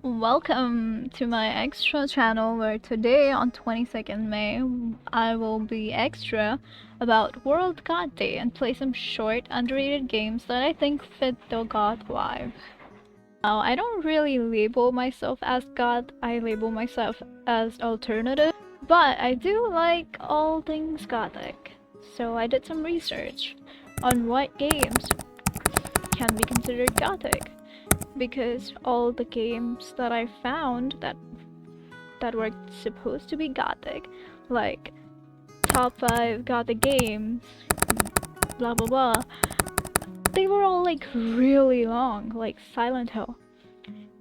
Welcome to my extra channel where today on 22nd May I will be extra about World Goth Day and play some short underrated games that I think fit the goth vibe. Now I don't really label myself as goth, I label myself as alternative, but I do like all things gothic. So I did some research on what games can be considered gothic. Because all the games that I found that were supposed to be gothic, like top 5 gothic games, blah blah blah, they were all like really long, like Silent Hill.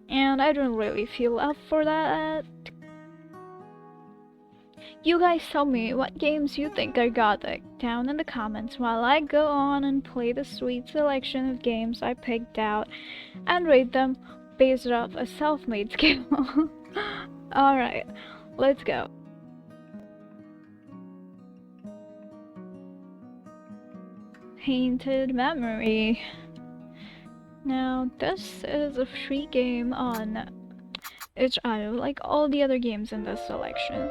And I don't really feel up for that. You guys tell me what games you think are gothic down in the comments while I go on and play the sweet selection of games I picked out and rate them based off a self-made scale. Alright, let's go. Painted Memory. Now this is a free game on itch.io like all the other games in this selection.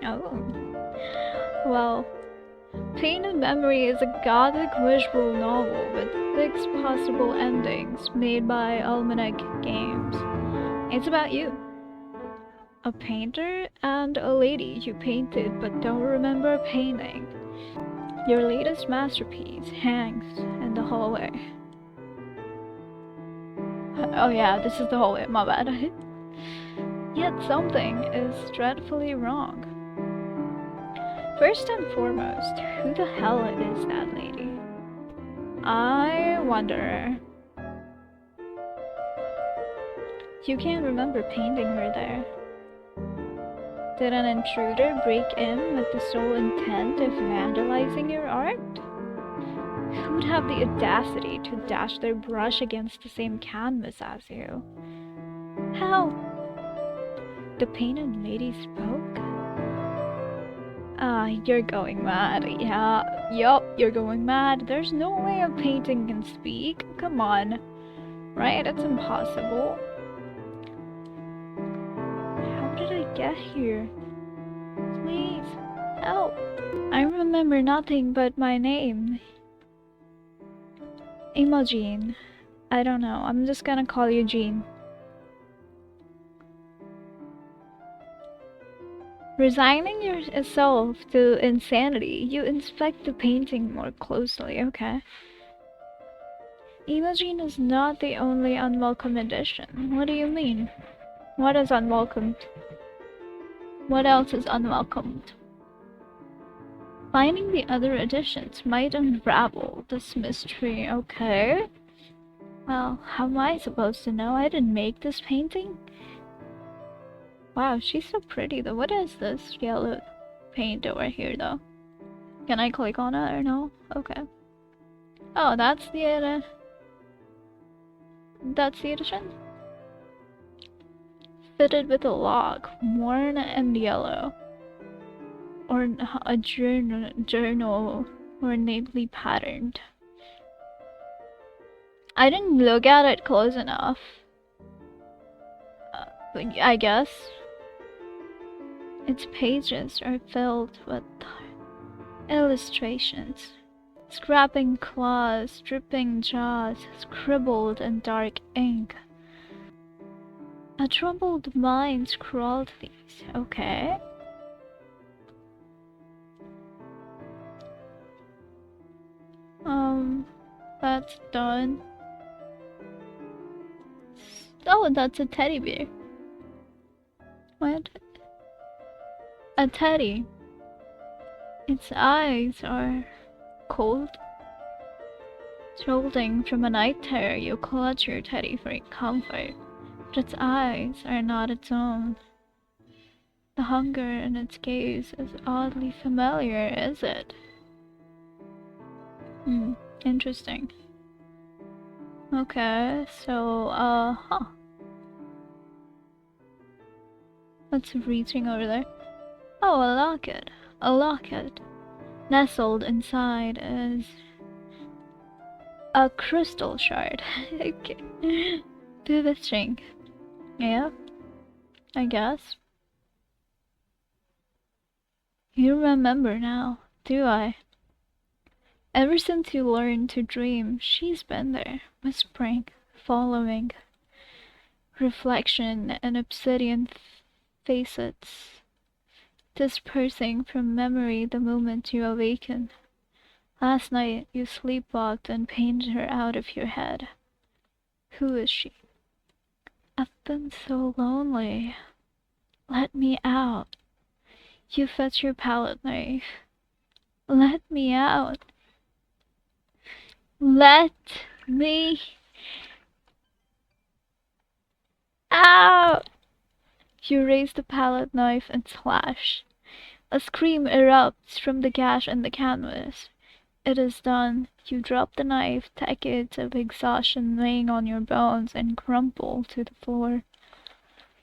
Oh. Well, Painted Memory is a gothic visual novel with 6 possible endings made by Almanac Games. It's about you. A painter and a lady you painted but don't remember painting. Your latest masterpiece hangs in the hallway. Oh yeah, this is the hallway, my bad. Yet something is dreadfully wrong. First and foremost, who the hell is that lady? I wonder. You can't remember painting her there. Did an intruder break in with the sole intent of vandalizing your art? Who'd have the audacity to dash their brush against the same canvas as you? How? The painted lady spoke? You're going mad. Yeah, yup, you're going mad. There's no way a painting can speak. Come on. Right? It's impossible. How did I get here? Please, help. I remember nothing but my name. Imogen. I don't know. I'm just gonna call you Jean. Resigning yourself to insanity, you inspect the painting more closely, okay? Imogen is not the only unwelcome addition. What do you mean? What is unwelcomed? What else is unwelcomed? Finding the other additions might unravel this mystery, okay? Well, how am I supposed to know? I didn't make this painting. Wow, she's so pretty though. What is this yellow paint over here though? Can I click on it or no? Okay. Oh, that's the addition? Fitted with a lock, worn and yellow. Or a journal ornately patterned. I didn't look at it close enough. I guess. Its pages are filled with illustrations. Scrapping claws, dripping jaws, scribbled in dark ink. A troubled mind scrawled these, okay? That's done. Oh, that's a teddy bear. What? A teddy. Its eyes are cold. Jolting from a night terror, you clutch your teddy for comfort, but its eyes are not its own. The hunger in its gaze is oddly familiar, is it? Interesting. Okay, so, what's reaching over there? Oh, a locket. A locket. Nestled inside is a crystal shard. Okay. Do the string. Yeah, I guess. You remember now, do I? Ever since you learned to dream, she's been there, whispering, following, reflection and obsidian facets, dispersing from memory the moment you awaken. Last night you sleepwalked and painted her out of your head. Who is she? I've been so lonely. Let me out. You fetch your palette knife. Let me out. Let me out. You raise the palette knife and slash. A scream erupts from the gash in the canvas. It is done. You drop the knife, decades of exhaustion weighing on your bones, and crumple to the floor.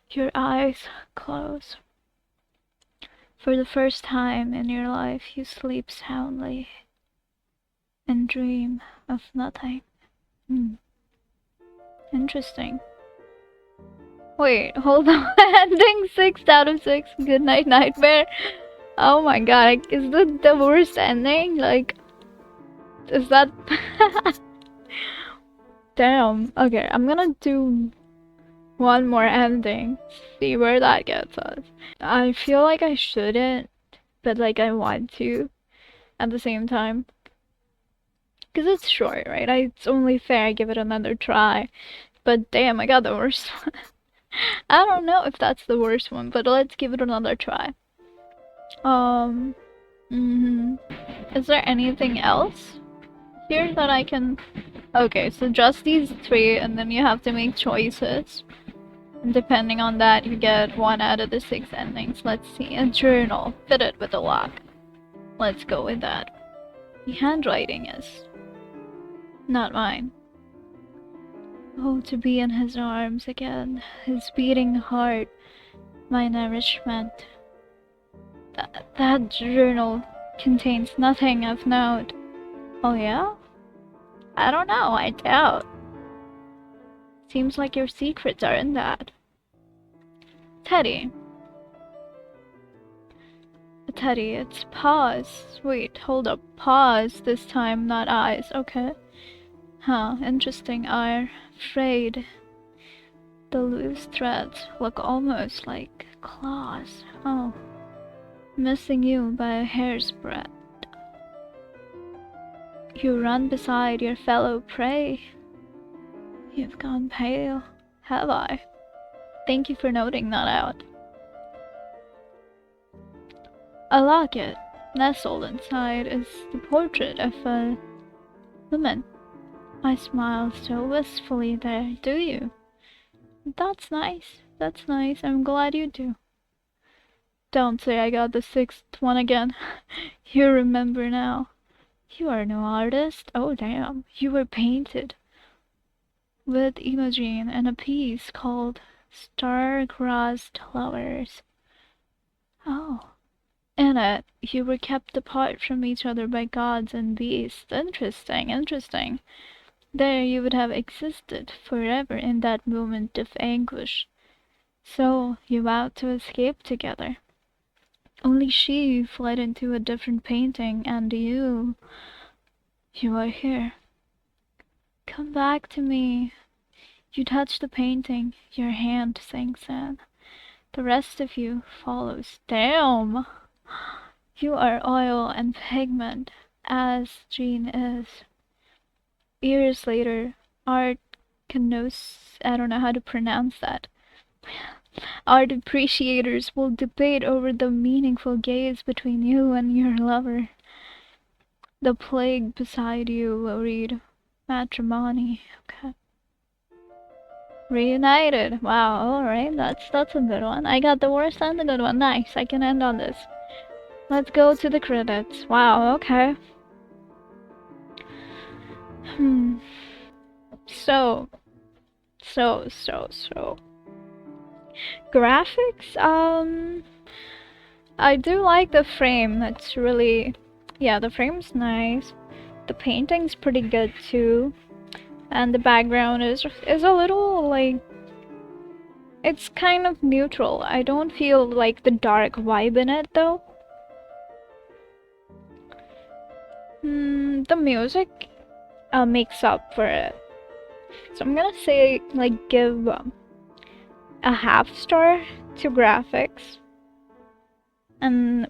Your eyes close. For the first time in your life, you sleep soundly and dream of nothing. Interesting. Wait, hold on. Ending 6 out of 6. Good night, nightmare. Oh my god, is that the worst ending? Like, is that... Damn. Okay, I'm gonna do one more ending. See where that gets us. I feel like I shouldn't, but like I want to at the same time. Because it's short, right? It's only fair I give it another try. But damn, I got the worst one. I don't know if that's the worst one, but let's give it another try. Is there anything else here that I can... Okay, so just these 3, and then you have to make choices. And depending on that, you get 1 out of the 6 endings. Let's see. A journal, fitted with a lock. Let's go with that. The handwriting is not mine. Oh, to be in his arms again, his beating heart, my nourishment. That journal contains nothing of note. Oh yeah? I don't know, I doubt. Seems like your secrets are in that. Teddy. Teddy, it's paws. Wait, hold up. Paws this time, not eyes. Okay. Huh, interesting are frayed. The loose threads look almost like claws. Oh. Missing you by a hair's breadth. You run beside your fellow prey. You've gone pale. Have I? Thank you for noting that out. A locket. Nestled inside is the portrait of a woman. I smile so wistfully there, do you? That's nice. That's nice. I'm glad you do. Don't say I got the 6th one again. You remember now. You are no artist. Oh damn. You were painted with Imogen and a piece called Star-Crossed Flowers. Oh. In it, you were kept apart from each other by gods and beasts. Interesting, interesting. There you would have existed forever in that moment of anguish. So you vowed to escape together. Only she fled into a different painting, and you are here. Come back to me. You touch the painting, your hand sinks in. The rest of you follows. Damn! You are oil and pigment, as Jean is. Years later, art connotes, I don't know how to pronounce that. Art appreciators will debate over the meaningful gaze between you and your lover. The plague beside you will read matrimony. Okay. Reunited. Wow, alright, that's a good one. I got the worst and the good one. Nice, I can end on this. Let's go to the credits. Wow, okay. So. Graphics, I do like the frame. That's really, yeah, the frame's nice. The painting's pretty good too. And the background is a little like It's kind of neutral. I don't feel like the dark vibe in it though. The music makes up for it. So I'm gonna say, like, give a half star to graphics, and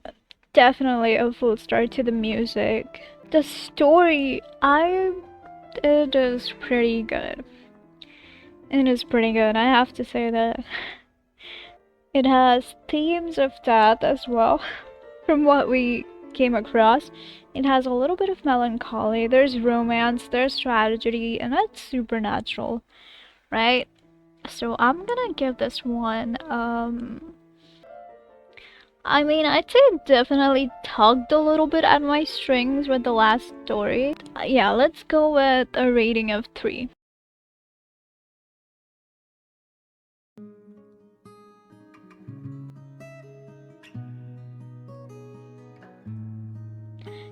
definitely a full star to the music. The story, it is pretty good. It is pretty good, I have to say that. It has themes of death as well, from what we came across. It has a little bit of melancholy, there's romance, there's tragedy, and that's supernatural, right? So I'm gonna give this one, I mean, I'd say it definitely tugged a little bit at my strings with the last story. Yeah, let's go with a rating of 3.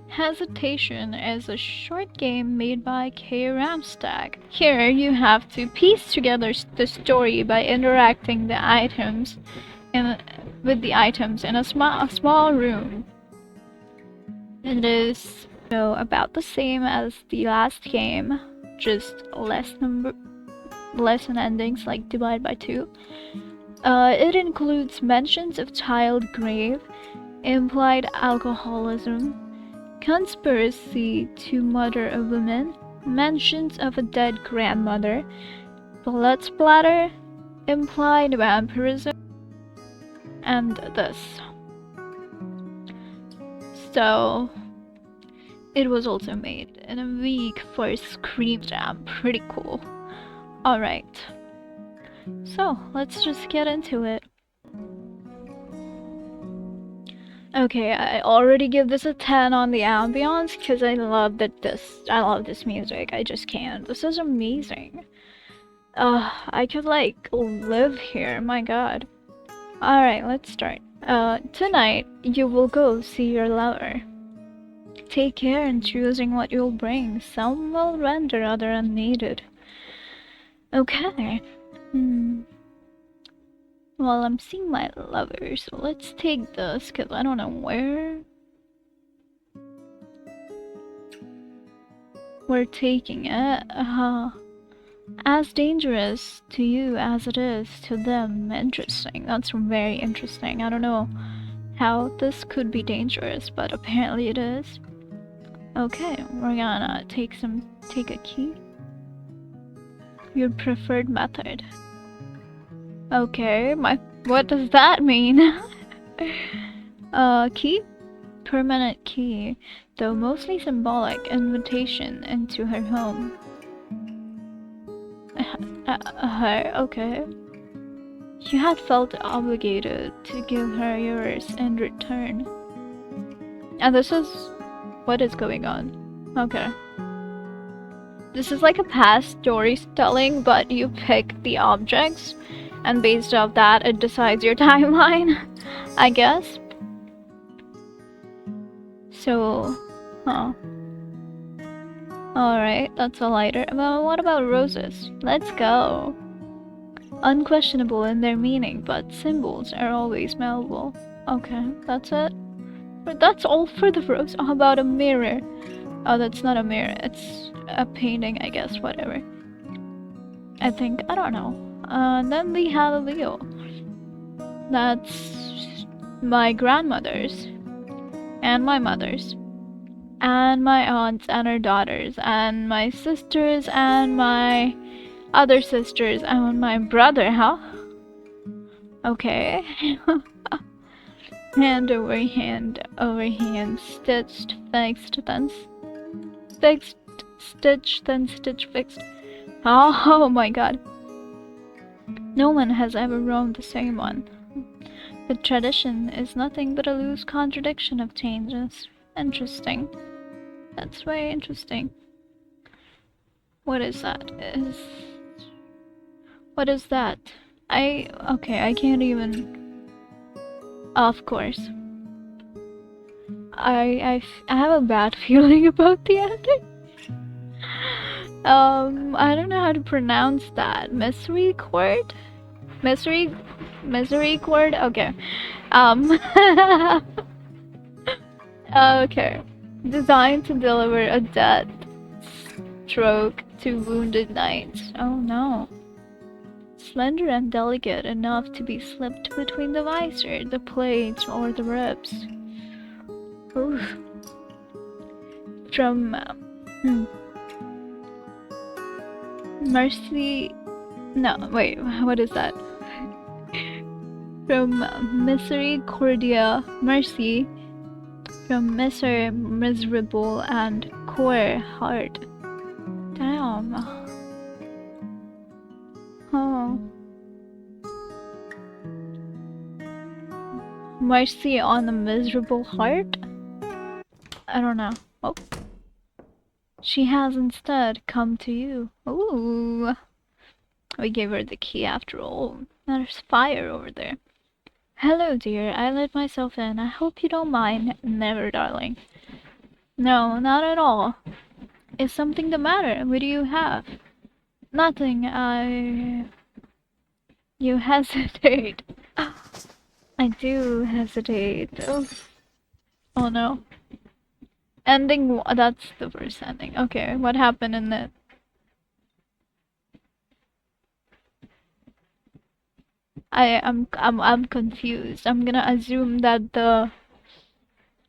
Hesitation is a short game made by K. Ramstag. Here you have to piece together the story by interacting with the items in a small room. It is about the same as the last game, just less endings, like divide by 2. It includes mentions of child grave, implied alcoholism, conspiracy to murder a woman, mentions of a dead grandmother, blood splatter, implied vampirism, and this. So, it was also made in a week for Scream Jam. Pretty cool. Alright. So, let's just get into it. Okay, I already give this a 10 on the ambience because I love this music. I just can't. This is amazing. I could like live here. My god. Alright, let's start. Tonight you will go see your lover. Take care in choosing what you'll bring. Some will render, other unneeded. Okay. Well, I'm seeing my lover, so let's take this, because I don't know where we're taking it. As dangerous to you as it is to them. Interesting. That's very interesting. I don't know how this could be dangerous, but apparently it is. Okay, we're gonna take a key. Your preferred method. Okay, what does that mean? Key? Permanent key, though mostly symbolic, invitation into her home. Okay. You had felt obligated to give her yours in return. And this is what is going on. Okay. This is like a past storytelling, but you pick the objects, and based off that, it decides your timeline, I guess. So, Alright, that's a lighter. Well, what about roses? Let's go. Unquestionable in their meaning, but symbols are always malleable. Okay, that's it. But that's all for the rose. How about a mirror? Oh, that's not a mirror. It's a painting, I guess. Whatever. I think. I don't know. Then we have a wheel. That's my grandmother's. And my mother's. And my aunts and her daughters. And my sisters and my other sisters. And my brother, huh? Okay. Hand over hand, stitched, fixed, then fixed, stitched, then stitch, fixed. Oh my god. No one has ever roamed the same one. The tradition is nothing but a loose contradiction of changes. Interesting. That's very interesting. What is that? What is that? Okay, I can't even... Of course. I have a bad feeling about the ending. I don't know how to pronounce that. Mystery Court? Misericord? Okay. Okay. Designed to deliver a death stroke to wounded knights. Oh no. Slender and delicate enough to be slipped between the visor, the plates, or the ribs. Oof. From Mercy. No, wait, what is that? From Misericordia, Mercy. From Miserable and Core Heart. Damn. Oh. Mercy on a miserable heart? I don't know. Oh. She has instead come to you. Ooh. We gave her the key after all. There's fire over there. Hello, dear. I let myself in. I hope you don't mind. Never, darling. No, not at all. Is something the matter? What do you have? Nothing. You hesitate. I do hesitate. Oh, oh no. Ending. That's the first ending. Okay, what happened in it? I'm confused. I'm gonna assume that the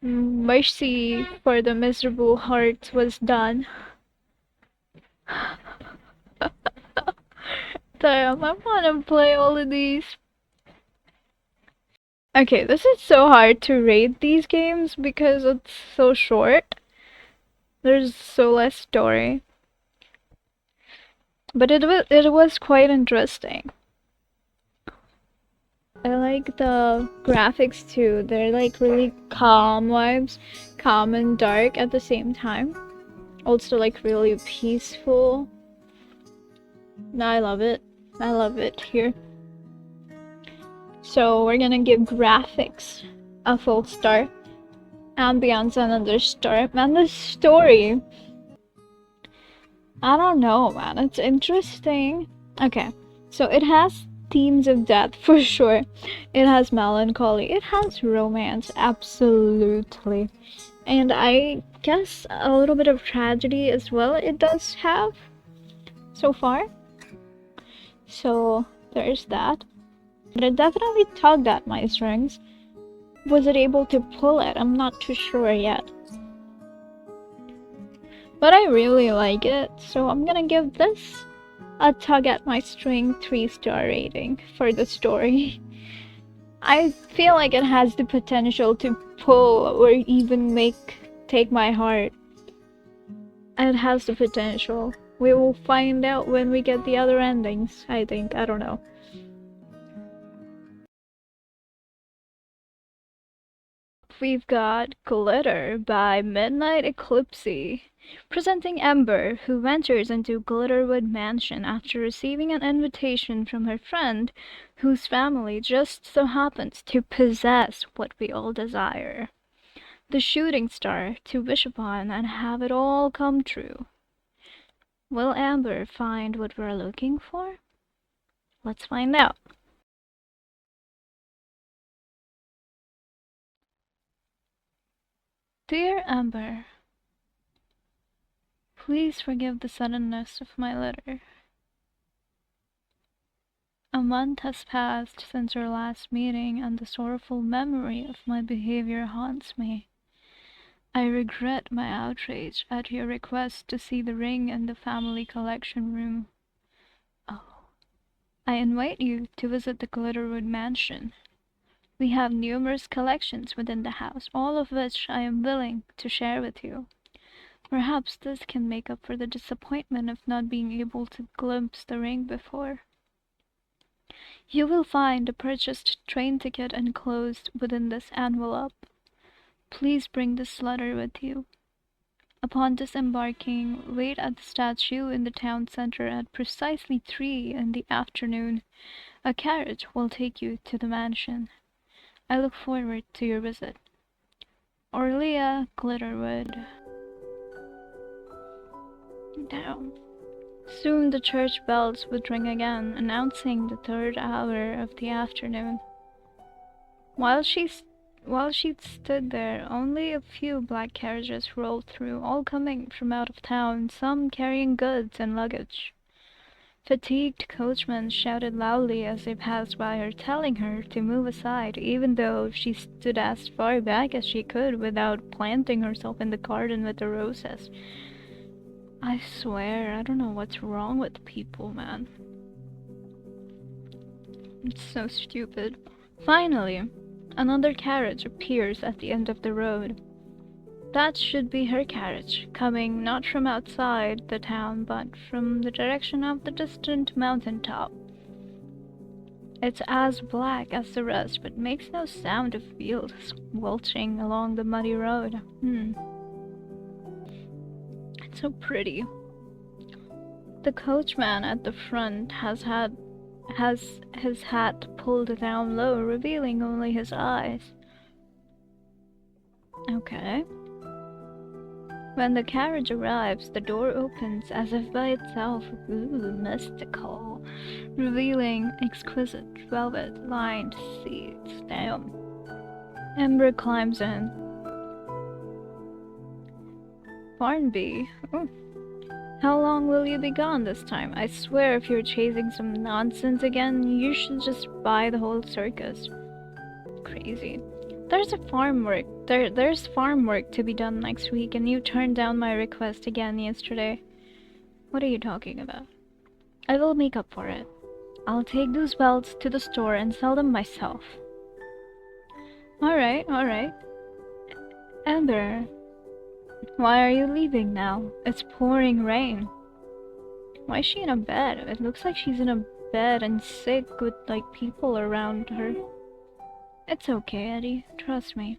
mercy for the miserable heart was done. Damn, I wanna play all of these. Okay, this is so hard to rate these games because it's so short. There's so less story. But it was quite interesting. I like the graphics too. They're like really calm vibes, calm and dark at the same time. Also like really peaceful. No, I love it. I love it here. So we're gonna give graphics a full star, ambience another star, and the story. I don't know, man. It's interesting. Okay, so it has themes of death for sure. It has melancholy. It has romance, absolutely. And I guess a little bit of tragedy as well. It does have so far. So there's that. But it definitely tugged at my strings. Was it able to pull it? I'm not too sure yet. But I really like it, so I'm gonna give this a tug at my string 3-star rating for the story. I feel like it has the potential to pull or even take my heart. It has the potential. We will find out when we get the other endings, I think. I don't know. We've got Glitter by Midnight Eclipse, presenting Ember, who ventures into Glitterwood Mansion after receiving an invitation from her friend, whose family just so happens to possess what we all desire. The shooting star to wish upon and have it all come true. Will Amber find what we're looking for? Let's find out. Dear Amber, please forgive the suddenness of my letter. A month has passed since our last meeting, and the sorrowful memory of my behavior haunts me. I regret my outrage at your request to see the ring in the family collection room. Oh. I invite you to visit the Glitterwood Mansion. We have numerous collections within the house, all of which I am willing to share with you. Perhaps this can make up for the disappointment of not being able to glimpse the ring before. You will find a purchased train ticket enclosed within this envelope. Please bring this letter with you. Upon disembarking, wait at the statue in the town center at precisely 3 in the afternoon. A carriage will take you to the mansion. I look forward to your visit. Orlia Glitterwood. Down. Soon the church bells would ring again, announcing the third hour of the afternoon. While she stood there, only a few black carriages rolled through, all coming from out of town, some carrying goods and luggage. Fatigued coachmen shouted loudly as they passed by her, telling her to move aside, even though she stood as far back as she could without planting herself in the garden with the roses. I swear, I don't know what's wrong with people, man. It's so stupid. Finally, another carriage appears at the end of the road. That should be her carriage, coming not from outside the town, but from the direction of the distant mountain top. It's as black as the rest, but makes no sound of wheels welching along the muddy road. It's so pretty. The coachman at the front has his hat pulled down low, revealing only his eyes. Okay. When the carriage arrives, the door opens as if by itself. Ooh, mystical. Revealing exquisite velvet-lined seats. Damn. Ember climbs in. Barnaby. Oh. How long will you be gone this time? I swear if you're chasing some nonsense again, you should just buy the whole circus. Crazy. There's farm work to be done next week, and you turned down my request again yesterday. What are you talking about? I will make up for it. I'll take those belts to the store and sell them myself. Alright. Amber, why are you leaving now? It's pouring rain. Why is she in a bed? It looks like she's in a bed and sick with, like, people around her. It's okay, Eddie. Trust me.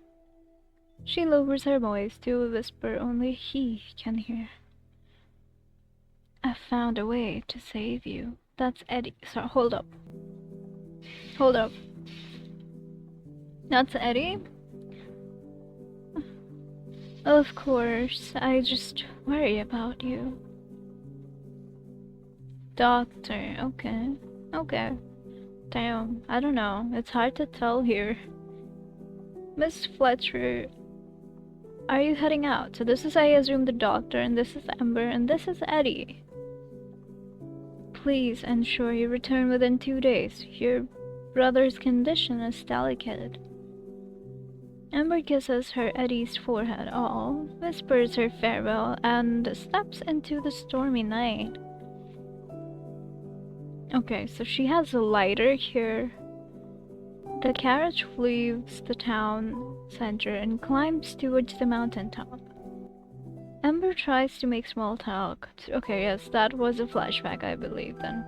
She lowers her voice to a whisper only he can hear. I found a way to save you. That's Eddie. So, hold up. That's Eddie? Of course, I just worry about you. Doctor, okay. Damn, I don't know, it's hard to tell here. Miss Fletcher, are you heading out? So this is, I assume, the doctor, and this is Amber, and this is Eddie. Please ensure you return within 2 days. Your brother's condition is delicate. Amber kisses her Eddie's forehead, whispers her farewell, and steps into the stormy night. Okay, so she has a lighter here. The carriage leaves the town center and climbs towards the mountaintop. Amber tries to make small talk. Okay, yes, that was a flashback, I believe, then.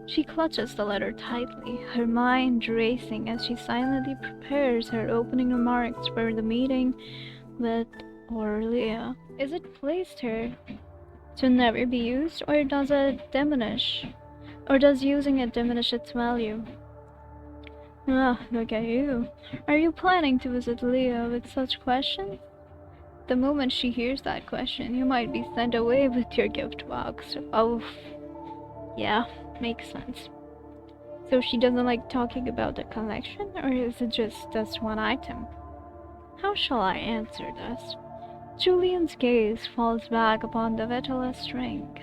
She clutches the letter tightly, her mind racing as she silently prepares her opening remarks for the meeting with Aurelia. Is it placed here to never be used, or does it diminish? Or does using it diminish its value? Ah, look at you. Are you planning to visit Leah with such questions? The moment she hears that question, you might be sent away with your gift box. Oh, yeah, makes sense. So she doesn't like talking about the collection, or is it just this one item? How shall I answer this? Julian's gaze falls back upon the Vitellus ring.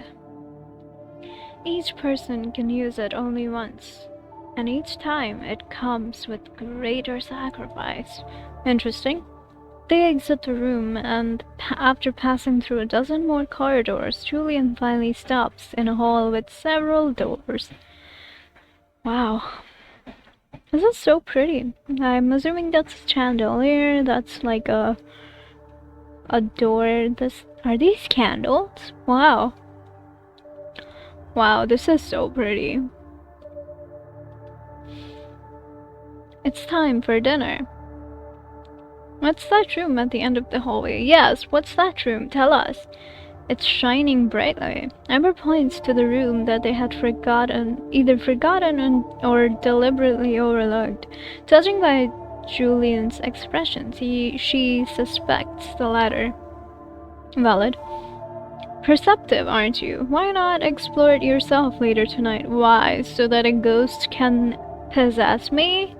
Each person can use it only once, and each time it comes with greater sacrifice. Interesting. They exit the room, and after passing through a dozen more corridors, Julian finally stops in a hall with several doors. Wow. This is so pretty. I'm assuming that's a chandelier, that's like a door. Are these candles? Wow. Wow, this is so pretty. It's time for dinner. What's that room at the end of the hallway? Yes, what's that room? Tell us. It's shining brightly. Amber points to the room that they had either forgotten or deliberately overlooked. Judging by Julian's expressions, she suspects the latter. Valid. Perceptive, aren't you? Why not explore it yourself later tonight? Why? So that a ghost can possess me?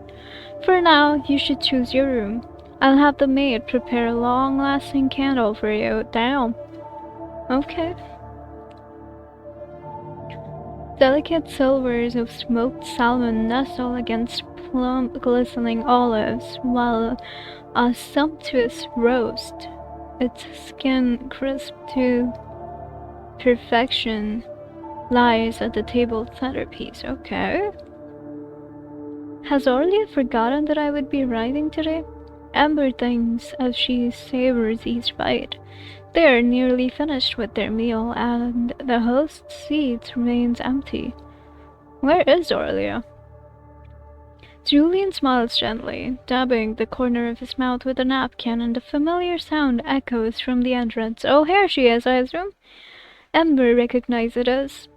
For now, you should choose your room. I'll have the maid prepare a long-lasting candle for you. Damn. Okay. Delicate silvers of smoked salmon nestle against plump, glistening olives, while a sumptuous roast, its skin crisp to perfection, lies at the table's centerpiece. Okay. Has Orlia forgotten that I would be writing today? Amber thinks as she savors each bite. They are nearly finished with their meal, and the host's seat remains empty. Where is Orlia? Julian smiles gently, dabbing the corner of his mouth with a napkin, and a familiar sound echoes from the entrance. Oh, here she is, I assume. Amber recognizes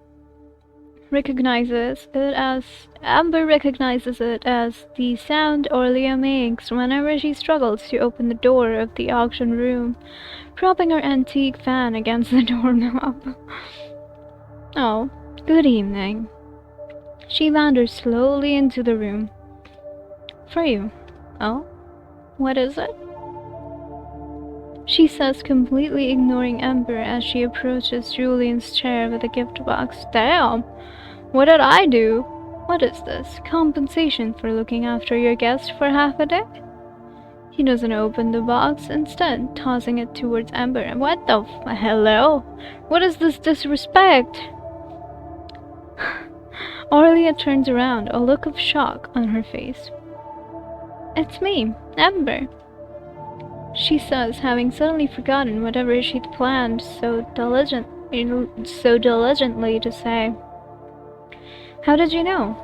it as the sound Orlia makes whenever she struggles to open the door of the auction room, propping her antique fan against the doorknob. Oh, good evening. She wanders slowly into the room. For you. Oh? What is it? She says, completely ignoring Amber as she approaches Julian's chair with a gift box. Damn! What did I do? What is this? Compensation for looking after your guest for half a day? He doesn't open the box, instead tossing it towards Amber. What the hello? What is this disrespect? Orlia turns around, a look of shock on her face. It's me, Amber, she says, having suddenly forgotten whatever she'd planned so diligently to say. How did you know?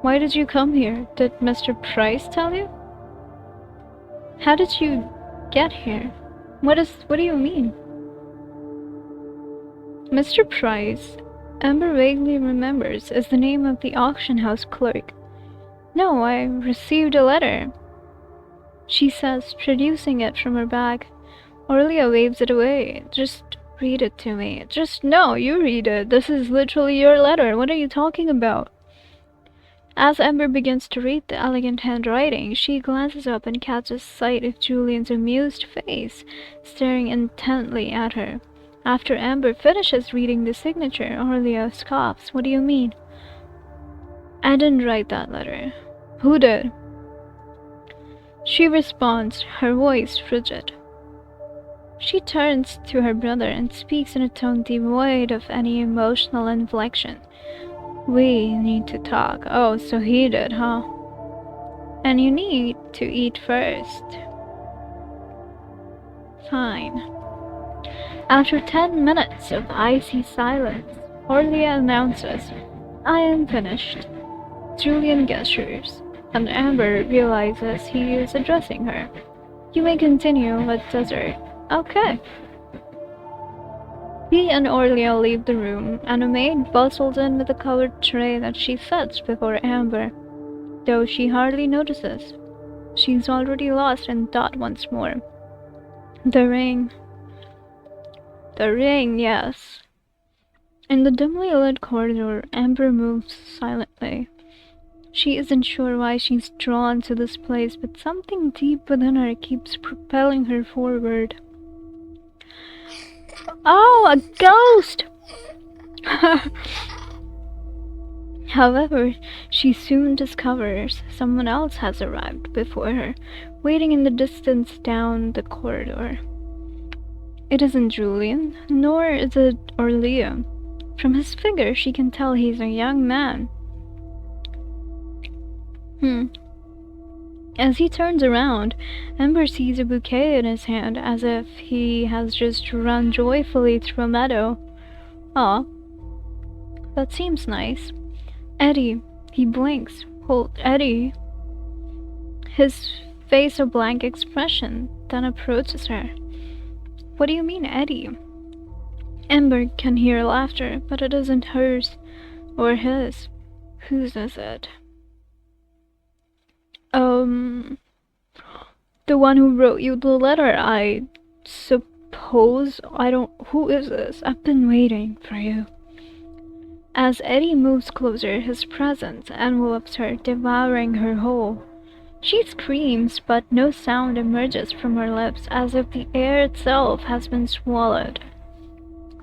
Why did you come here? Did Mr. Price tell you? How did you get here? What do you mean? Mr. Price, Amber vaguely remembers, is the name of the auction house clerk. No, I received a letter, she says, producing it from her bag. Orlia waves it away. Just read it to me. No, you read it. This is literally your letter. What are you talking about? As Amber begins to read the elegant handwriting, she glances up and catches sight of Julian's amused face, staring intently at her. After Amber finishes reading the signature, Orlia scoffs. What do you mean? I didn't write that letter. Who did? She responds, her voice frigid. She turns to her brother and speaks in a tone devoid of any emotional inflection. We need to talk. Oh, so he did, huh? And you need to eat first. Fine. After 10 minutes of icy silence, Orlia announces, I am finished. Julian gestures, and Amber realizes he is addressing her. You may continue with dessert. Okay. He and Orlia leave the room, and a maid bustles in with a covered tray that she sets before Amber, though she hardly notices. She's already lost in thought once more. The ring. The ring, yes. In the dimly lit corridor, Amber moves silently. She isn't sure why she's drawn to this place, but something deep within her keeps propelling her forward. Oh, a ghost! However, she soon discovers someone else has arrived before her, waiting in the distance down the corridor. It isn't Julian, nor is it Orlia. From his figure, she can tell he's a young man. As he turns around, Amber sees a bouquet in his hand, as if he has just run joyfully through a meadow. Aw, that seems nice. Eddie, he blinks. Hold, Eddie. His face a blank expression, then approaches her. What do you mean, Eddie? Amber can hear laughter, but it isn't hers or his. Whose is it? The one who wrote you the letter, I suppose. hose? Who is this? I've been waiting for you. As Eddie moves closer, his presence envelops her, devouring her whole. She screams, but no sound emerges from her lips, as if the air itself has been swallowed.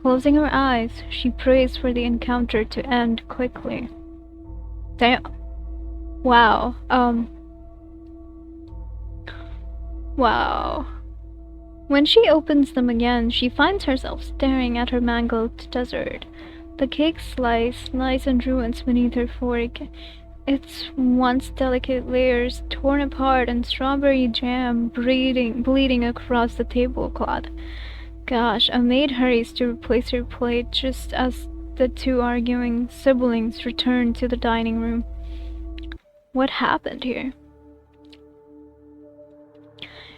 Closing her eyes, she prays for the encounter to end quickly. Damn. Wow. Wow. When she opens them again, she finds herself staring at her mangled dessert. The cake slice lies in ruins beneath her fork, its once delicate layers torn apart and strawberry jam bleeding across the tablecloth. Gosh, a maid hurries to replace her plate just as the two arguing siblings return to the dining room. What happened here?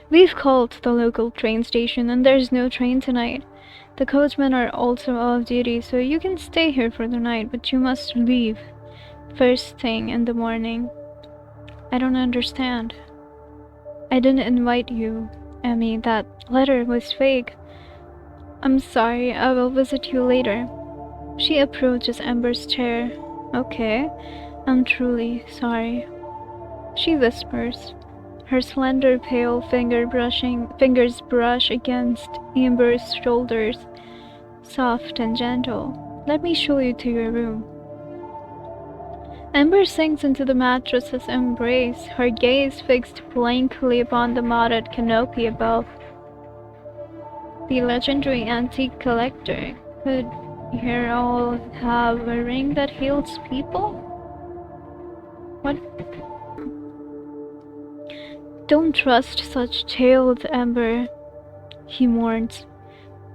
We've called the local train station and there's no train tonight. The coachmen are also off duty, so you can stay here for the night, but you must leave first thing in the morning. I don't understand. I didn't invite you, Emmy. That letter was fake. I'm sorry, I will visit you later. She approaches Ember's chair. Okay, I'm truly sorry. She whispers. Her slender, pale fingers brush against Amber's shoulders, soft and gentle. Let me show you to your room. Amber sinks into the mattress's embrace, her gaze fixed blankly upon the modded canopy above. The legendary antique collector. Could here all have a ring that heals people? What? Don't trust such tales, Amber, he mourns.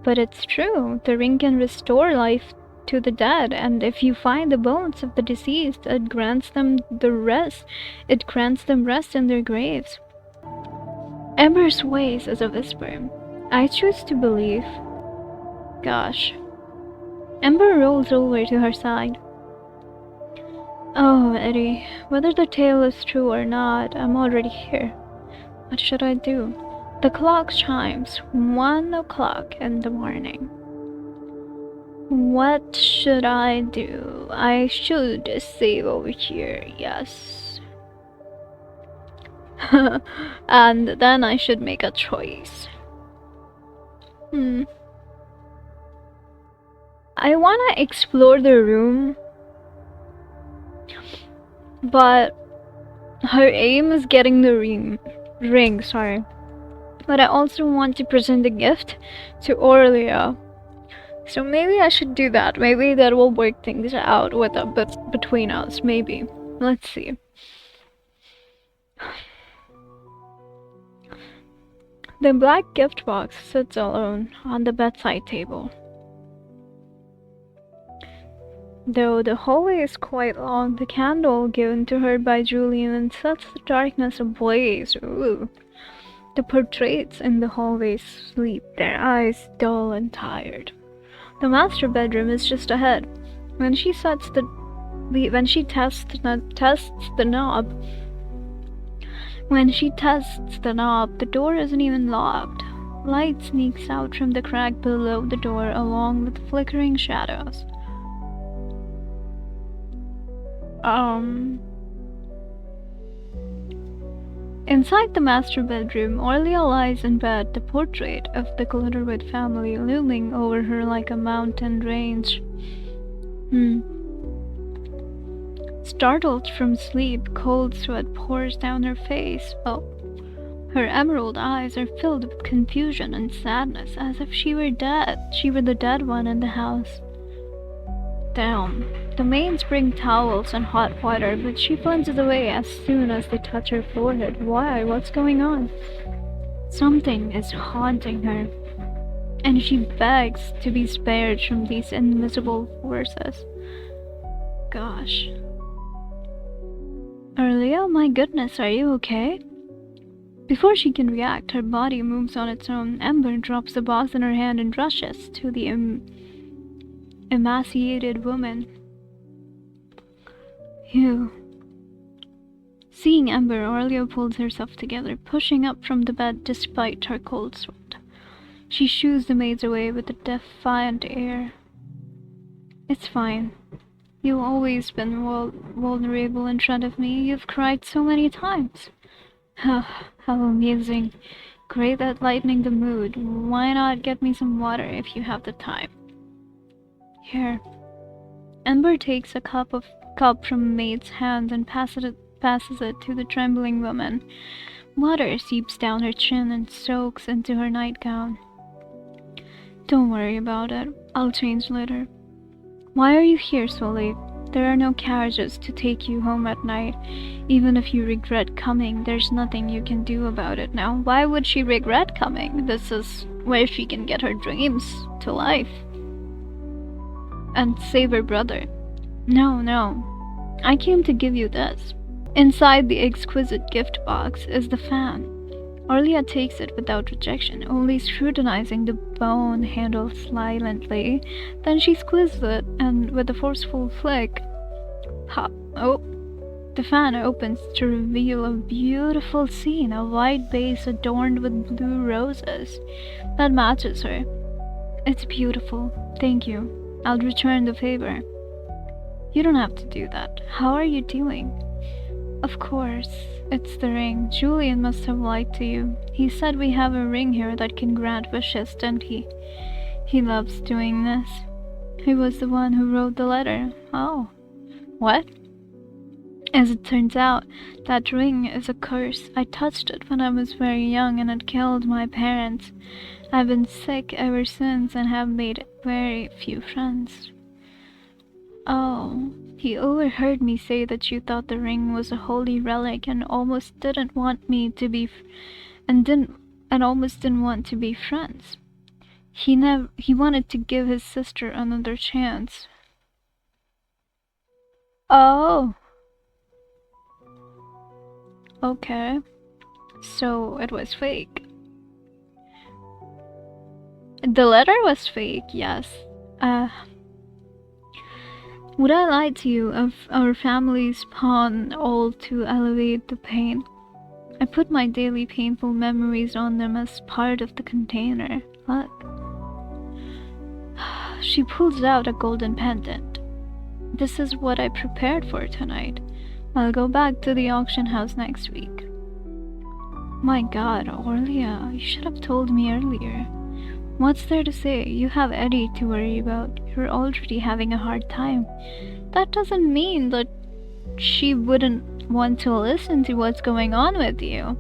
But it's true, the ring can restore life to the dead, and if you find the bones of the deceased, it grants them rest in their graves. Amber sways as a whisper. I choose to believe. Gosh. Amber rolls over to her side. Oh, Eddie, whether the tale is true or not, I'm already here. What should I do? The clock chimes 1 o'clock in the morning. What should I do? I should save over here, yes. And then I should make a choice. I wanna explore the room, but her aim is getting the ring, but I also want to present the gift to Aurelia. So maybe I should do that. Maybe that will work things out between us. Maybe. Let's see. The black gift box sits alone on the bedside table. Though the hallway is quite long, the candle given to her by Julian sets the darkness ablaze. Ooh. The portraits in the hallway sleep, their eyes dull and tired. The master bedroom is just ahead. When she tests the knob, the door isn't even locked. Light sneaks out from the crack below the door along with flickering shadows. Inside the master bedroom, Aurelia lies in bed, the portrait of the Glitterwood family looming over her like a mountain range. Startled from sleep, cold sweat pours down her face. Oh, her emerald eyes are filled with confusion and sadness, as if she were dead. She were the dead one in the house. Damn. The maids bring towels and hot water, but she flinches away as soon as they touch her forehead. Why? What's going on? Something is haunting her, and she begs to be spared from these invisible forces. Gosh. Aurelia, my goodness, are you okay? Before she can react, her body moves on its own. Amber drops the box in her hand and rushes to the emaciated woman. You. Seeing Amber, Aurelia pulls herself together, pushing up from the bed despite her cold sweat. She shoos the maids away with a defiant air. It's fine. You've always been vulnerable in front of me. You've cried so many times. How amusing. Great at lightening the mood. Why not get me some water if you have the time? Here. Ember takes a cup from maid's hand and passes it to the trembling woman. Water seeps down her chin and soaks into her nightgown. Don't worry about it. I'll change later. Why are you here so late? There are no carriages to take you home at night. Even if you regret coming, there's nothing you can do about it now. Why would she regret coming? This is where she can get her dreams to life. And save her brother. No. I came to give you this. Inside the exquisite gift box is the fan. Orlia takes it without rejection, only scrutinizing the bone handle silently. Then she squeezes it, and with a forceful flick, pop! Oh! The fan opens to reveal a beautiful scene, a white base adorned with blue roses. That matches her. It's beautiful. Thank you. I'll return the favor. You don't have to do that. How are you doing? Of course. It's the ring. Julian must have lied to you. He said we have a ring here that can grant wishes, didn't he? He loves doing this. He was the one who wrote the letter. Oh. What? As it turns out, that ring is a curse. I touched it when I was very young and it killed my parents. I've been sick ever since and have made very few friends. Oh, he overheard me say that you thought the ring was a holy relic and almost didn't want me to be almost didn't want to be friends. He wanted to give his sister another chance. Oh. Okay. So it was fake. The letter was fake, yes. Would I lie to you of our family's pawn all to elevate the pain? I put my daily painful memories on them as part of the container. Look. She pulls out a golden pendant. This is what I prepared for tonight. I'll go back to the auction house next week. My God, Orlia, you should have told me earlier. What's there to say? You have Eddie to worry about. You're already having a hard time. That doesn't mean that she wouldn't want to listen to what's going on with you.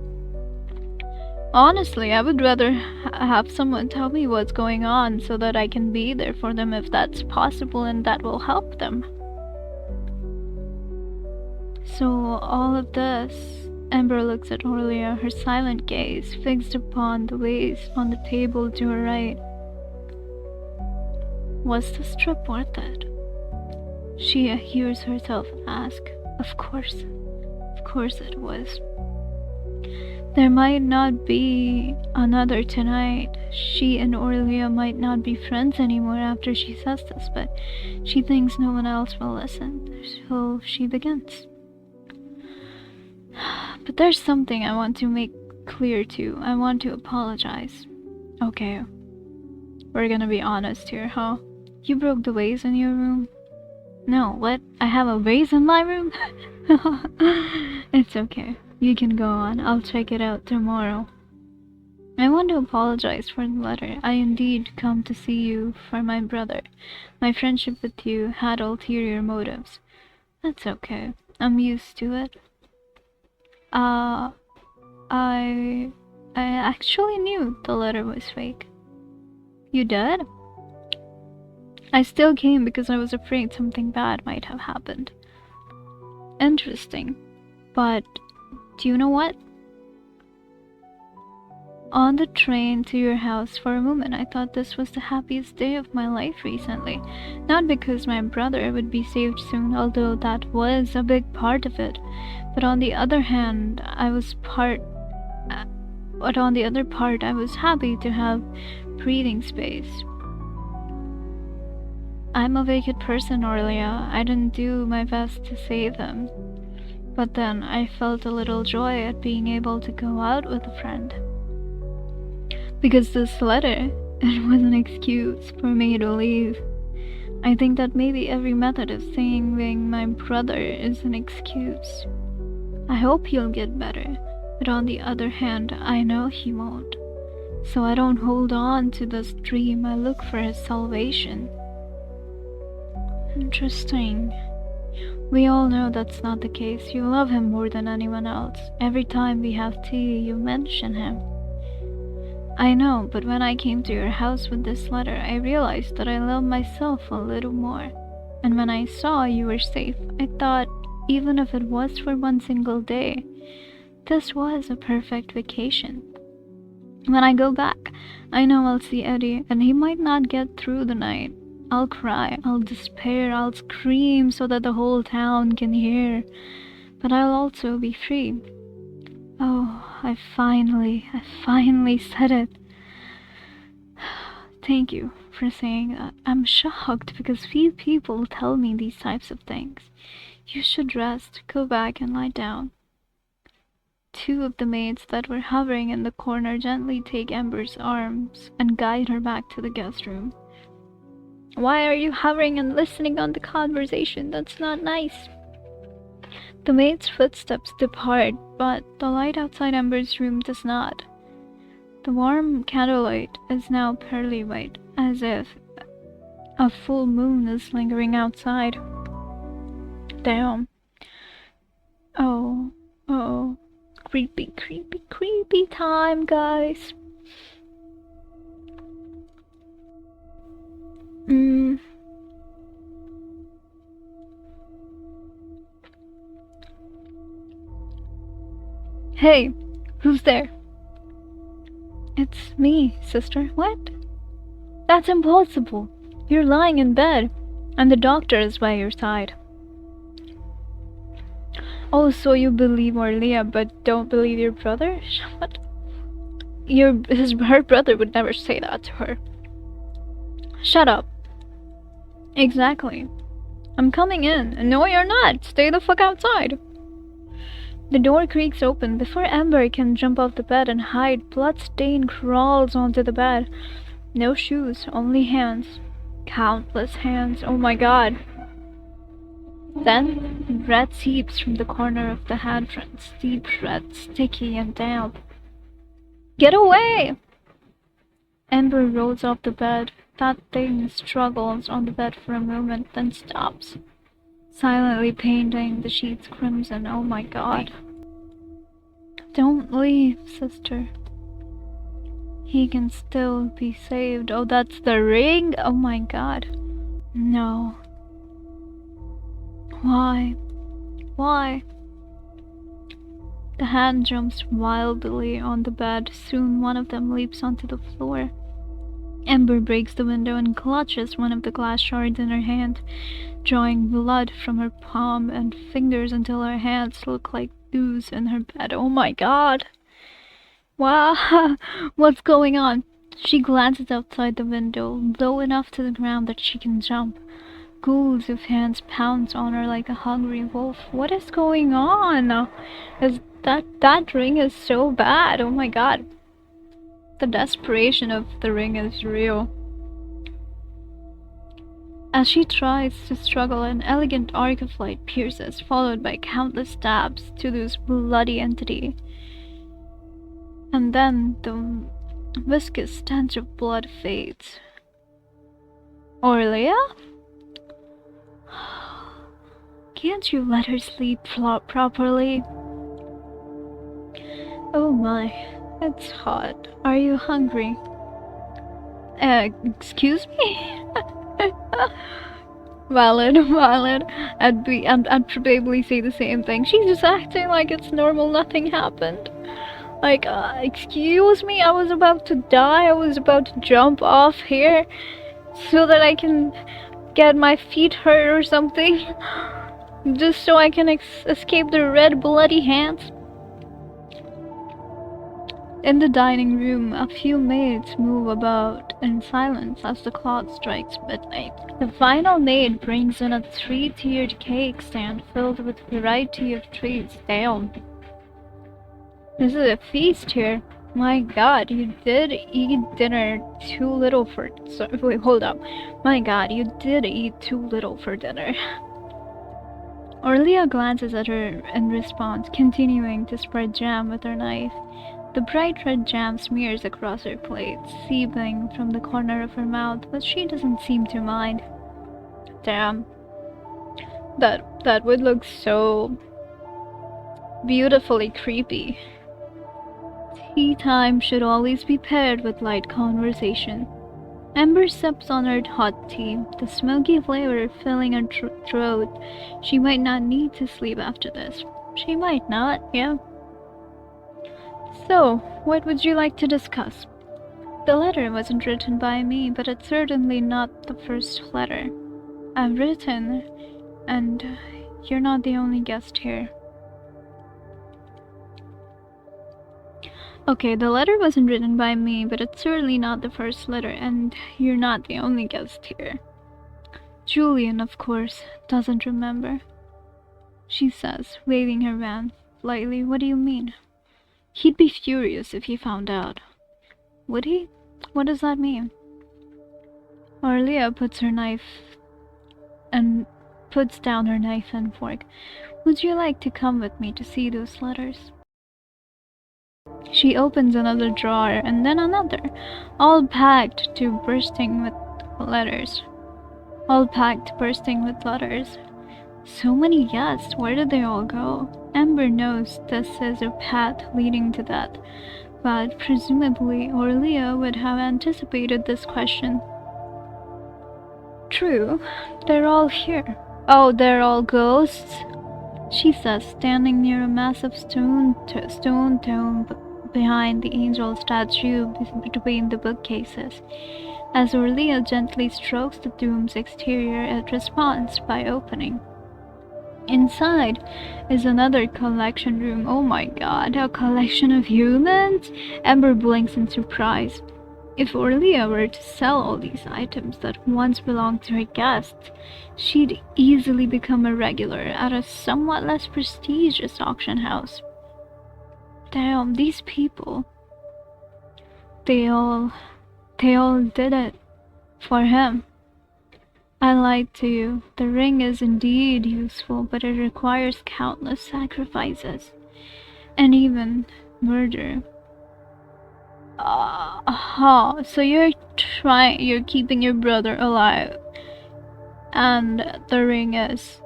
Honestly, I would rather have someone tell me what's going on so that I can be there for them if that's possible and that will help them. So all of this... Ember looks at Orlia, her silent gaze fixed upon the vase on the table to her right. Was this trip worth it? She hears herself ask. Of course it was. There might not be another tonight. She and Orlia might not be friends anymore after she says this, but she thinks no one else will listen, so she begins. But there's something I want to make clear too. I want to apologize. Okay. We're gonna be honest here, huh? You broke the vase in your room? No, what? I have a vase in my room? It's okay. You can go on. I'll check it out tomorrow. I want to apologize for the letter. I indeed come to see you for my brother. My friendship with you had ulterior motives. That's okay. I'm used to it. I actually knew the letter was fake. You did? I still came because I was afraid something bad might have happened. Interesting. But, do you know what? On the train to your house for a moment, I thought this was the happiest day of my life recently. Not because my brother would be saved soon, although that was a big part of it. But on the other hand, I was happy to have breathing space. I'm a wicked person, Orlia. I didn't do my best to save him. But then I felt a little joy at being able to go out with a friend. Because this letter, it was an excuse for me to leave. I think that maybe every method of saving my brother is an excuse. I hope he'll get better, but on the other hand, I know he won't. So I don't hold on to this dream, I look for his salvation. Interesting. We all know that's not the case. You love him more than anyone else. Every time we have tea, you mention him. I know, but when I came to your house with this letter, I realized that I love myself a little more. And when I saw you were safe, I thought, even if it was for one single day, this was a perfect vacation. When I go back, I know I'll see Eddie, and he might not get through the night. I'll cry, I'll despair, I'll scream so that the whole town can hear. But I'll also be free. Oh, I finally said it. Thank you for saying that. I'm shocked because few people tell me these types of things. You should rest, go back and lie down. Two of the maids that were hovering in the corner gently take Amber's arms and guide her back to the guest room. Why are you hovering and listening on the conversation? That's not nice. The maid's footsteps depart, but the light outside Amber's room does not. The warm candlelight is now pearly white, as if a full moon is lingering outside. Damn. Oh. Creepy time, guys. Hey, who's there? It's me, sister. What? That's impossible. You're lying in bed, and the doctor is by your side. Oh, so you believe Orlia, but don't believe your brother? What? Her brother would never say that to her. Shut up. Exactly. I'm coming in. No, you're not. Stay the fuck outside. The door creaks open. Before Amber can jump off the bed and hide, Bloodstain crawls onto the bed. No shoes, only hands. Countless hands. Oh my god. Then, red seeps from the corner of the handprints. Deep red, sticky and damp. Get away! Amber rolls off the bed. That thing struggles on the bed for a moment, then stops, silently painting the sheets crimson. Oh my god. Don't leave, sister. He can still be saved. Oh, that's the ring? Oh my god. No. Why? Why? The hand jumps wildly on the bed. Soon one of them leaps onto the floor. Amber breaks the window and clutches one of the glass shards in her hand, drawing blood from her palm and fingers until her hands look like ooze in her bed. Oh my god! Wow! What's going on? She glances outside the window, low enough to the ground that she can jump. Ghouls of hands pounce on her like a hungry wolf. What is going on? That ring is so bad. Oh my god. The desperation of the ring is real. As she tries to struggle, an elegant arc of light pierces, followed by countless stabs to this bloody entity. And then the viscous stench of blood fades. Orlia? Can't you let her sleep properly? Oh my, it's hot. Are you hungry? Excuse me? Valid. I'd probably say the same thing. She's just acting like it's normal, nothing happened. Like, excuse me, I was about to die. I was about to jump off here so that I can get my feet hurt or something. Just so I can escape the red bloody hands. In the dining room, a few maids move about in silence as the clock strikes midnight. The final maid brings in a 3-tiered cake stand filled with a variety of treats. Damn. This is a feast here. My god, you did eat dinner too little for. So, wait, hold up. My god, you did eat too little for dinner. Orlia glances at her in response, continuing to spread jam with her knife. The bright red jam smears across her plate, seeping from the corner of her mouth, but she doesn't seem to mind. Damn. That would look so beautifully creepy. Tea time should always be paired with light conversation. Amber sips on her hot tea, the smoky flavor filling her throat. She might not need to sleep after this. She might not, yeah. So, what would you like to discuss? The letter wasn't written by me, but it's certainly not the first letter I've written, and you're not the only guest here. Okay, the letter wasn't written by me, but it's certainly not the first letter, and you're not the only guest here. Julian, of course, doesn't remember. She says, waving her van lightly. What do you mean? He'd be furious if he found out. Would he? What does that mean? Orlia puts down her knife and fork. Would you like to come with me to see those letters? She opens another drawer and then another, all packed bursting with letters. So many guests, where did they all go? Amber knows this is a path leading to that, but presumably Orlia would have anticipated this question. True, they're all here. Oh, they're all ghosts? She says, standing near a massive stone tomb behind the angel statue between the bookcases. As Orlia gently strokes the tomb's exterior, it responds by opening. Inside is another collection room. Oh my god, a collection of humans? Amber blinks in surprise. If Orlia were to sell all these items that once belonged to her guests, she'd easily become a regular at a somewhat less prestigious auction house. Damn, these people. They all did it. For him. I lied to you. The ring is indeed useful, but it requires countless sacrifices. And even murder. So you're keeping your brother alive. And the ring is...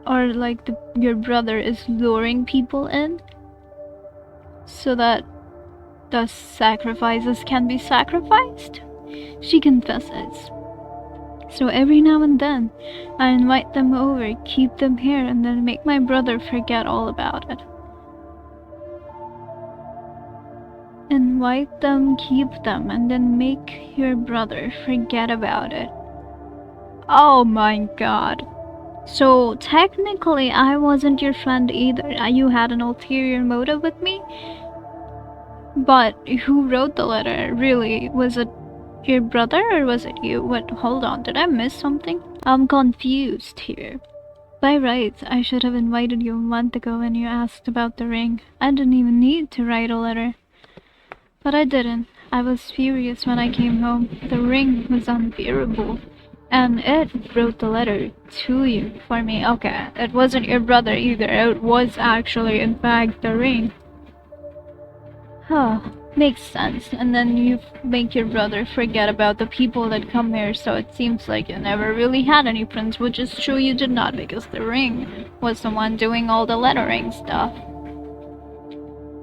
Or like your brother is luring people in? So that the sacrifices can be sacrificed? She confesses. So every now and then, I invite them over, keep them here, and then make my brother forget all about it. Invite them, keep them, and then make your brother forget about it. Oh my god. So technically I wasn't your friend either. You had an ulterior motive with me? But who wrote the letter, really? Was it your brother or was it you? What? Hold on, did I miss something? I'm confused here. By rights, I should have invited you a month ago when you asked about the ring. I didn't even need to write a letter. But I didn't. I was furious when I came home. The ring was unbearable. And it wrote the letter to you for me. Okay, it wasn't your brother either. It was actually, in fact, the ring. Huh, makes sense. And then you make your brother forget about the people that come here, so it seems like you never really had any friends, which is true, you did not, because the ring was the one doing all the lettering stuff.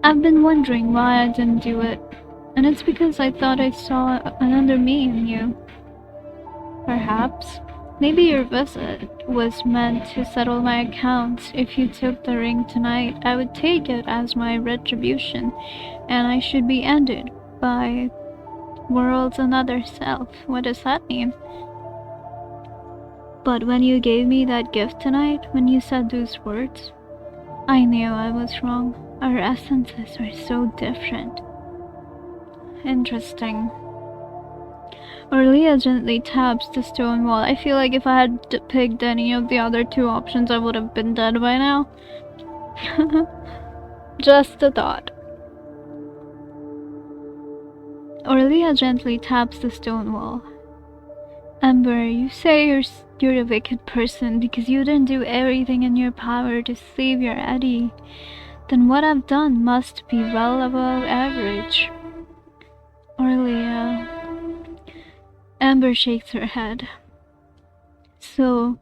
I've been wondering why I didn't do it, and it's because I thought I saw another me in you. Perhaps. Maybe your visit was meant to settle my accounts. If you took the ring tonight, I would take it as my retribution, and I should be ended by world's another self. What does that mean? But when you gave me that gift tonight, when you said those words, I knew I was wrong. Our essences are so different. Interesting. Orlia gently taps the stone wall. I feel like if I had picked any of the other two options, I would have been dead by now. Just a thought. Aurelia gently taps the stone wall. Amber, you say you're a wicked person because you didn't do everything in your power to save your Eddie. Then what I've done must be well above average. Aurelia. Amber shakes her head. So,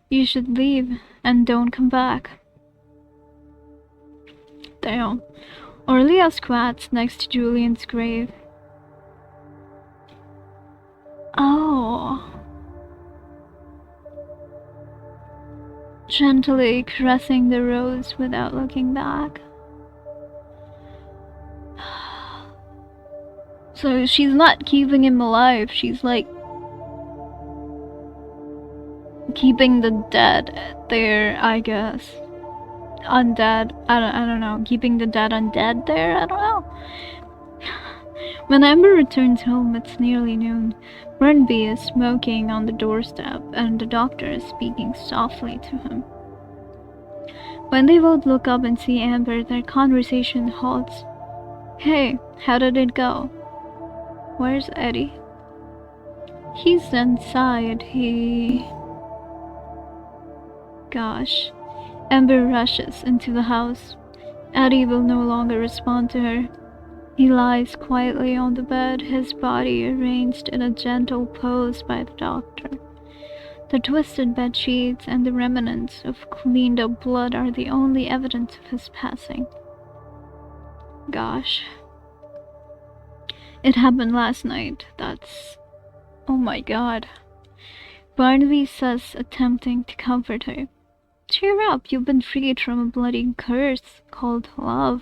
you should leave and don't come back. Damn. Aurelia squats next to Julian's grave. Oh. Gently caressing the rose without looking back. So she's not keeping him alive, she's like keeping the dead there, I guess. Undead. I don't know. Keeping the dead undead there? I don't know. When Amber returns home, it's nearly noon. Burnby is smoking on the doorstep, and the doctor is speaking softly to him. When they both look up and see Amber, their conversation halts. Hey, how did it go? Where's Eddie? He's inside. Gosh. Amber rushes into the house. Eddie will no longer respond to her. He lies quietly on the bed, his body arranged in a gentle pose by the doctor. The twisted bed sheets and the remnants of cleaned up blood are the only evidence of his passing. Gosh. It happened last night. That's... oh my god. Barnaby says, attempting to comfort her. Cheer up, you've been freed from a bloody curse called love.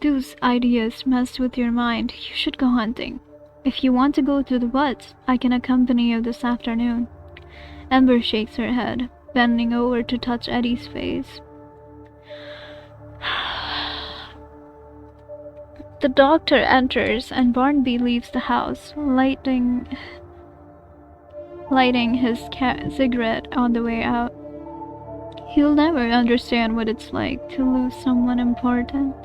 Those ideas messed with your mind. You should go hunting. If you want to go to the woods, I can accompany you this afternoon. Amber shakes her head, bending over to touch Eddie's face. The doctor enters and Barnaby leaves the house, lighting his cigarette on the way out. He'll never understand what it's like to lose someone important.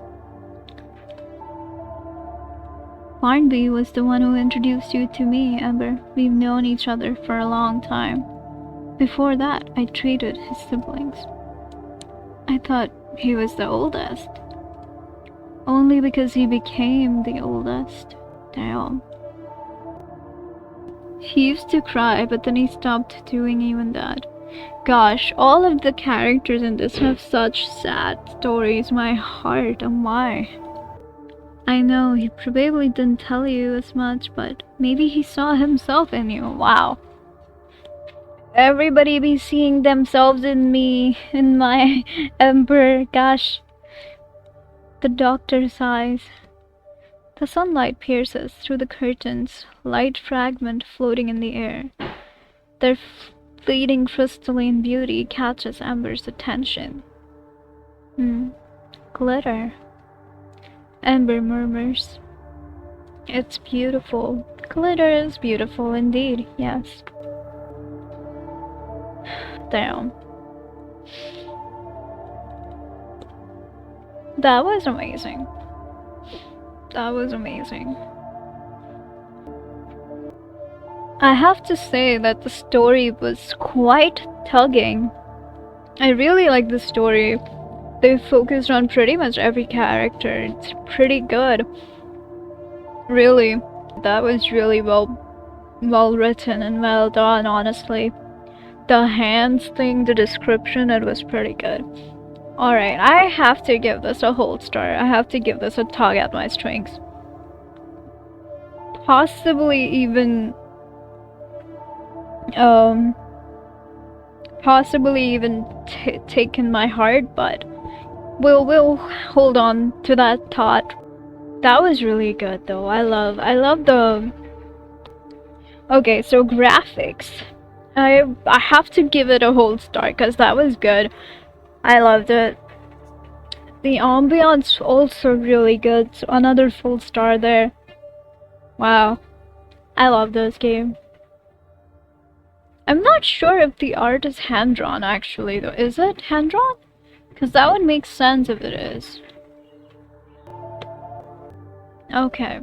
Barnaby was the one who introduced you to me, Amber. We've known each other for a long time. Before that, I treated his siblings. I thought he was the oldest. Only because he became the oldest. Damn. He used to cry, but then he stopped doing even that. Gosh, all of the characters in this have such sad stories. My heart, oh my. I know, he probably didn't tell you as much, but maybe he saw himself in you. Wow. Everybody be seeing themselves in me, in my Emperor. Gosh. The doctor sighs. The sunlight pierces through the curtains, light fragment floating in the air. Their fleeting crystalline beauty catches Amber's attention. Glitter. Amber murmurs. It's beautiful. Glitter is beautiful indeed, yes. Damn. That was amazing. That was amazing. I have to say that the story was quite tugging. I really like the story. They focused on pretty much every character. It's pretty good. Really. That was really well written and well done, honestly. The hands thing, the description, it was pretty good. Alright, I have to give this a whole star. I have to give this a tug at my strings. Possibly even taken my heart, but we'll hold on to that thought. That was really good though. I love the... Okay, so graphics. I have to give it a whole star because that was good. I loved it. The ambiance also really good. So another full star there. Wow. I love this game. I'm not sure if the art is hand-drawn actually though. Is it hand-drawn? Because that would make sense if it is. Okay.